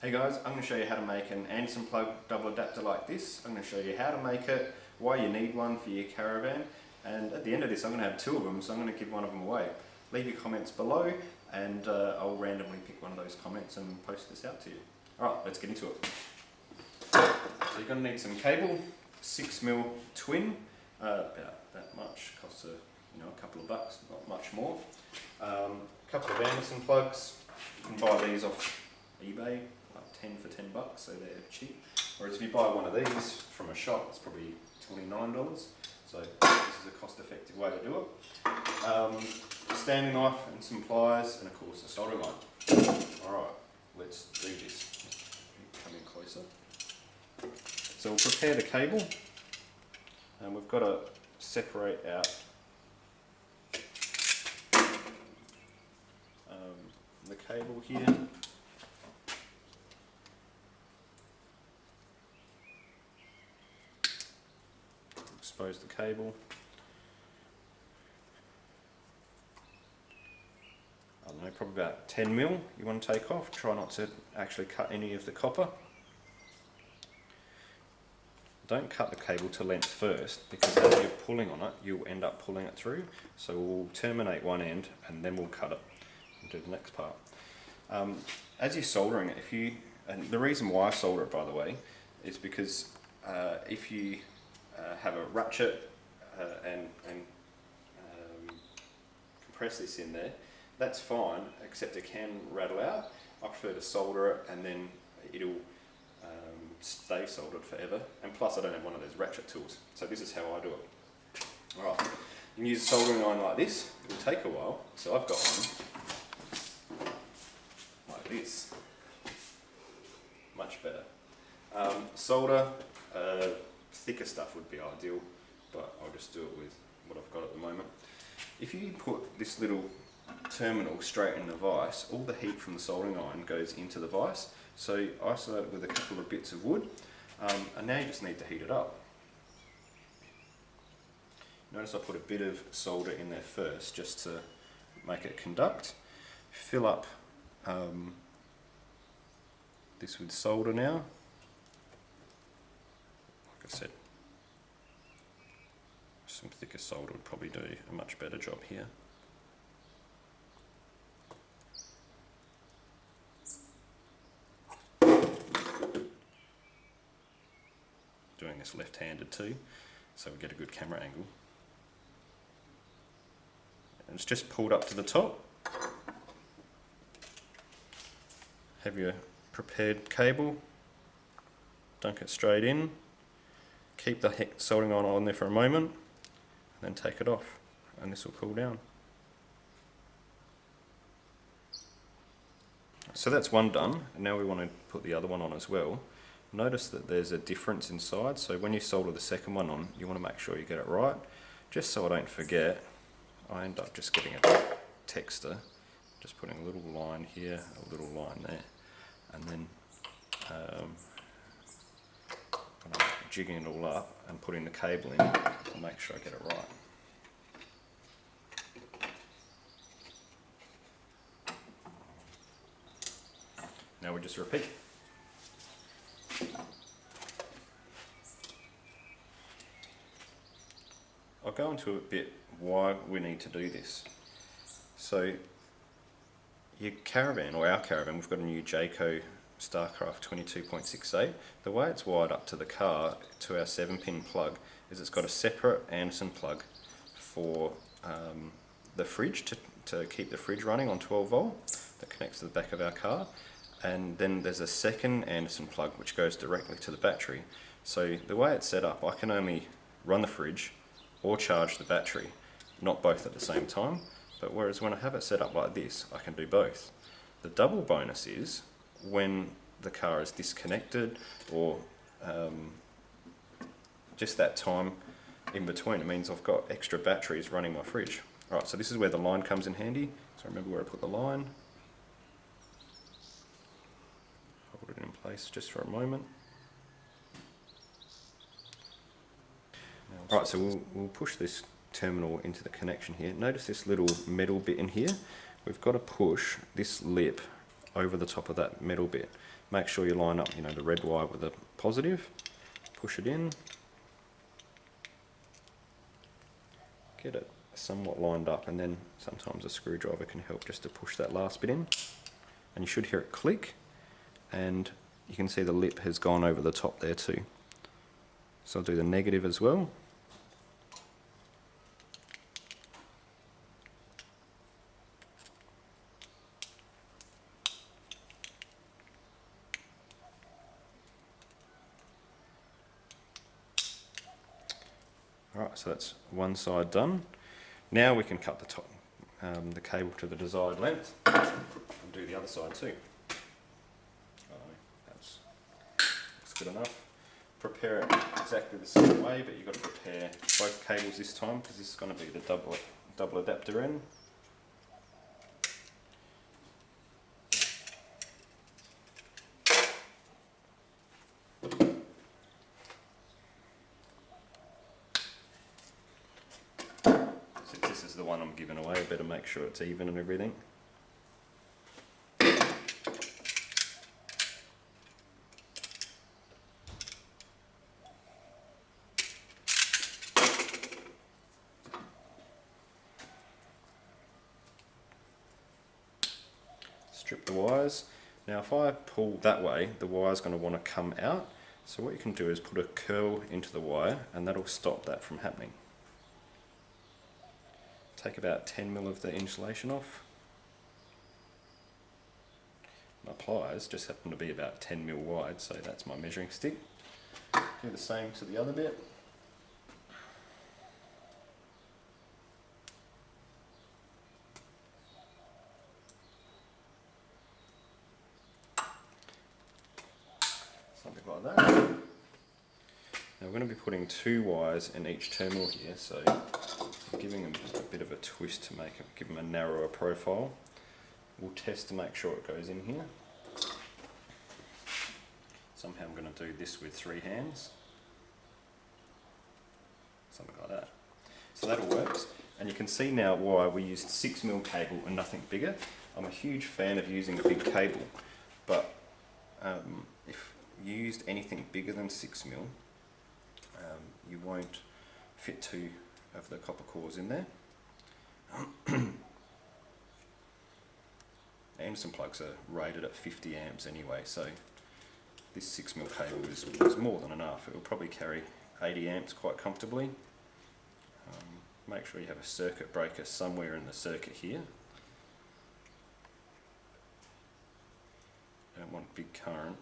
Hey guys, I'm going to show you how to make an Anderson plug double adapter like this. I'm going to show you how to make it, why you need one for your caravan, and at the end of this I'm going to have two of them, so I'm going to give one of them away. Leave your comments below and I'll randomly pick one of those comments and post this out to you. Alright, let's get into it. So you're going to need some cable, 6mm twin, about that much, costs a couple of bucks, not much more. A couple of Anderson plugs, you can buy these off eBay. 10 for $10, so they're cheap. Whereas if you buy one of these from a shop, it's probably $29. So this is a cost-effective way to do it. Standing knife and some pliers, and of course a soldering iron. Alright, let's do this. Come in closer. So we'll prepare the cable, and we've got to separate out the cable here. Expose the cable. I don't know, probably about 10mm you want to take off. Try not to actually cut any of the copper. Don't cut the cable to length first, because as you're pulling on it, you'll end up pulling it through. So we'll terminate one end and then we'll cut it and do the next part. As you're soldering it, and the reason why I solder it, by the way, is because if you have a ratchet and compress this in there, that's fine, except it can rattle out. I prefer to solder it and then it'll stay soldered forever, and plus I don't have one of those ratchet tools, so this is how I do it. Alright, you can use a soldering iron like this. It'll take a while, so I've got one like this, much better. Solder, thicker stuff would be ideal, but I'll just do it with what I've got at the moment. If you put this little terminal straight in the vise, all the heat from the soldering iron goes into the vise, so isolate it with a couple of bits of wood, and now you just need to heat it up. Notice I put a bit of solder in there first, just to make it conduct. Fill up this with solder now. Like I said, some thicker solder would probably do a much better job here. Doing this left-handed too, so we get a good camera angle. And it's just pulled up to the top. Have your prepared cable, dunk it straight in. Keep the soldering iron on there for a moment, and then take it off, and this will cool down. So that's one done, and now we want to put the other one on as well. Notice that there's a difference inside, so when you solder the second one on, you want to make sure you get it right. Just so I don't forget, I end up just getting a texter, just putting a little line here, a little line there, and then jigging it all up and putting the cable in to make sure I get it right. Now we just repeat. I'll go into a bit why we need to do this. So your caravan, or our caravan, we've got a new Jayco Starcraft 22.68. The way it's wired up to the car, to our 7-pin plug, is it's got a separate Anderson plug for the fridge, to keep the fridge running on 12 volt, that connects to the back of our car. And then there's a second Anderson plug which goes directly to the battery. So the way it's set up, I can only run the fridge or charge the battery, not both at the same time. But whereas when I have it set up like this, I can do both. The double bonus is when the car is disconnected, or just that time in between, it means I've got extra batteries running my fridge. Alright, so this is where the line comes in handy. So remember where I put the line. Hold it in place just for a moment. Alright, so we'll push this terminal into the connection here. Notice this little metal bit in here. We've got to push this lip over the top of that metal bit. Make sure you line up, the red wire with the positive, push it in, get it somewhat lined up, and then sometimes a screwdriver can help just to push that last bit in. And you should hear it click, and you can see the lip has gone over the top there too. So I'll do the negative as well. Alright, so that's one side done. Now we can cut the top, the cable to the desired length, and do the other side too. That's good enough. Prepare it exactly the same way, but you've got to prepare both cables this time, because this is going to be the double adapter end. Since this is the one I'm giving away, I better make sure it's even and everything. Strip the wires. Now if I pull that way, the wire's going to want to come out, so what you can do is put a curl into the wire, and that'll stop that from happening. Take about 10mm of the insulation off. My pliers just happen to be about 10mm wide, so that's my measuring stick. Do the same to the other bit. Something like that. Now we're going to be putting 2 wires in each terminal here, so I'm giving them a bit of a twist to give them a narrower profile. We'll test to make sure it goes in here. Somehow I'm going to do this with 3 hands. Something like that. So that all works. And you can see now why we used 6mm cable and nothing bigger. I'm a huge fan of using a big cable, but if you used anything bigger than 6mm, you won't fit 2 of the copper cores in there. Anderson plugs are rated at 50 amps anyway, so this 6mm cable is more than enough. It will probably carry 80 amps quite comfortably. Make sure you have a circuit breaker somewhere in the circuit here. Don't want big current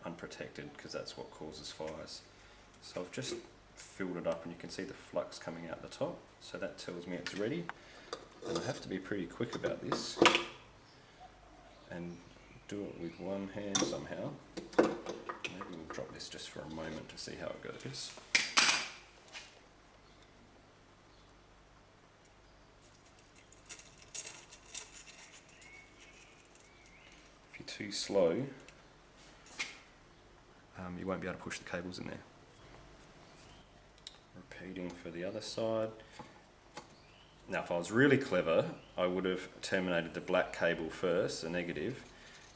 unprotected, because that's what causes fires. So I've just filled it up, and you can see the flux coming out the top, so that tells me it's ready. And I have to be pretty quick about this and do it with one hand somehow. Maybe we'll drop this just for a moment to see how it goes. If you're too slow, you won't be able to push the cables in there. Repeating for the other side. Now if I was really clever, I would have terminated the black cable first, the negative,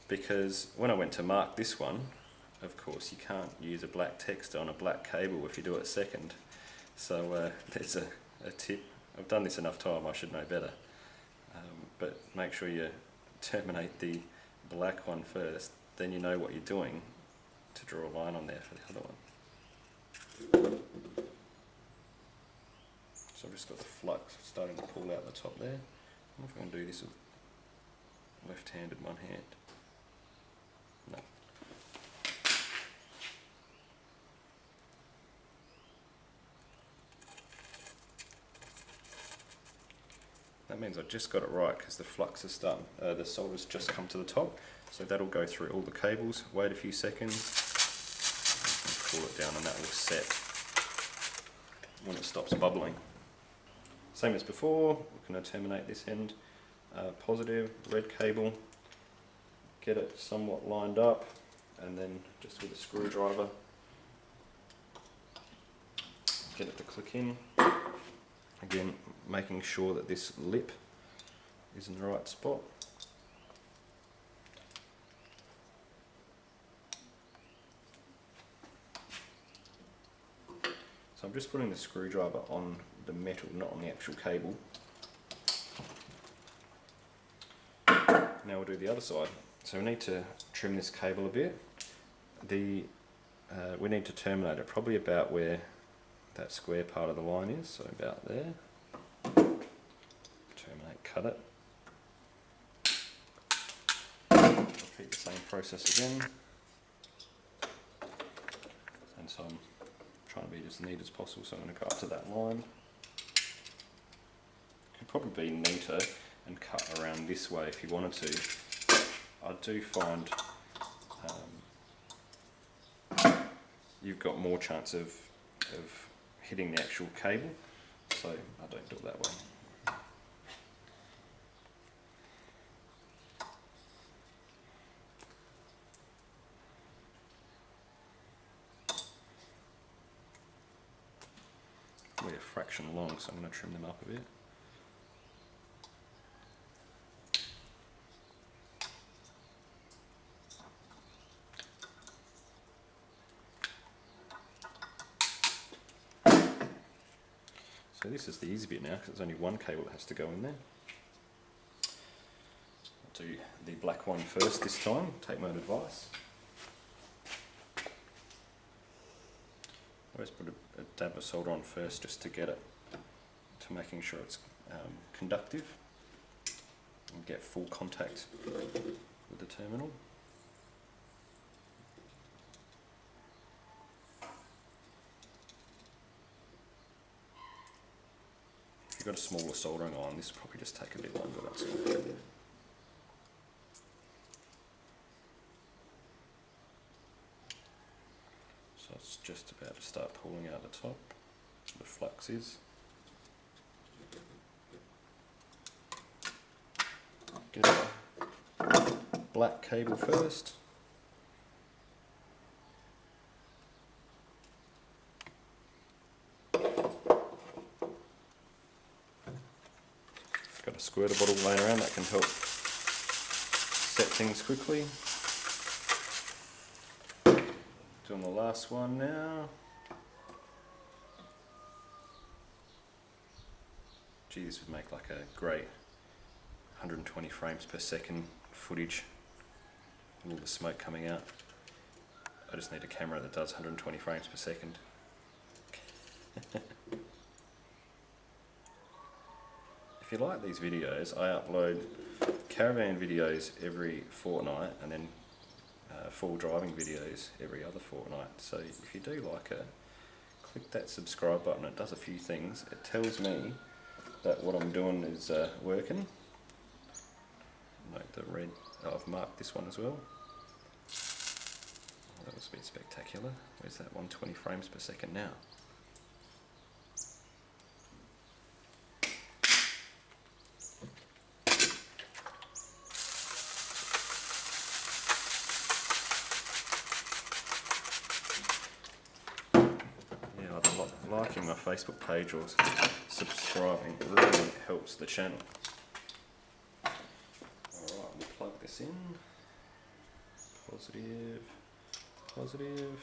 because when I went to mark this one, of course you can't use a black text on a black cable if you do it second. So there's a tip. I've done this enough time, I should know better. But make sure you terminate the black one first, then you know what you're doing to draw a line on there for the other one. So I've just got the flux starting to pull out the top there. I'm going to do this with left-handed one hand. No. That means I just got it right, because the flux is starting, the solder's just come to the top. So that'll go through all the cables. Wait a few seconds, and cool it down, and that will set when it stops bubbling. Same as before, we're going to terminate this end, positive, red cable, get it somewhat lined up, and then just with a screwdriver, get it to click in. Again, making sure that this lip is in the right spot. So I'm just putting the screwdriver on the metal, not on the actual cable. Now we'll do the other side. So we need to trim this cable a bit. We need to terminate it probably about where that square part of the line is, so about there. Terminate, cut it. Repeat the same process again. And so I'm trying to be as neat as possible, so I'm going to go up to that line. Could probably be neater and cut around this way if you wanted to. I do find you've got more chance of hitting the actual cable, so I don't do it that way. Probably a fraction long, so I'm going to trim them up a bit. So this is the easy bit now, because there's only one cable that has to go in there. I'll do the black one first this time, take my own advice. I always put a dab of solder on first just to get it to making sure it's conductive and get full contact with the terminal. If you've got a smaller soldering iron, this will probably just take a bit longer, that's all. So it's just about to start pulling out the top, the flux is. Get a black cable first. Got a squirter bottle laying around that can help set things quickly. Doing the last one now. Gee, this would make like a great 120 frames per second footage. All the smoke coming out. I just need a camera that does 120 frames per second. If you like these videos, I upload caravan videos every fortnight and then full driving videos every other fortnight. So if you do like it, click that subscribe button. It does a few things. It tells me that what I'm doing is working. Note the red. Oh, I've marked this one as well. Oh, that was a bit spectacular. Where's that 120 frames per second now? Liking my Facebook page or subscribing really helps the channel. Alright, we'll plug this in. Positive, positive.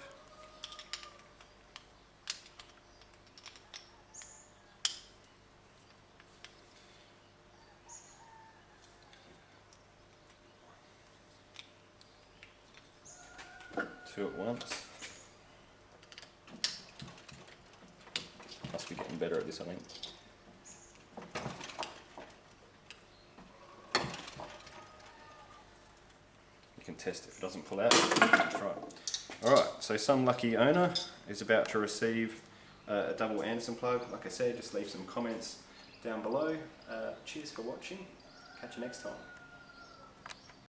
Two at once. Must be getting better at this, I think. You can test if it doesn't pull out. That's right. Alright, so some lucky owner is about to receive a double Anderson plug. Like I said, just leave some comments down below. Cheers for watching. Catch you next time.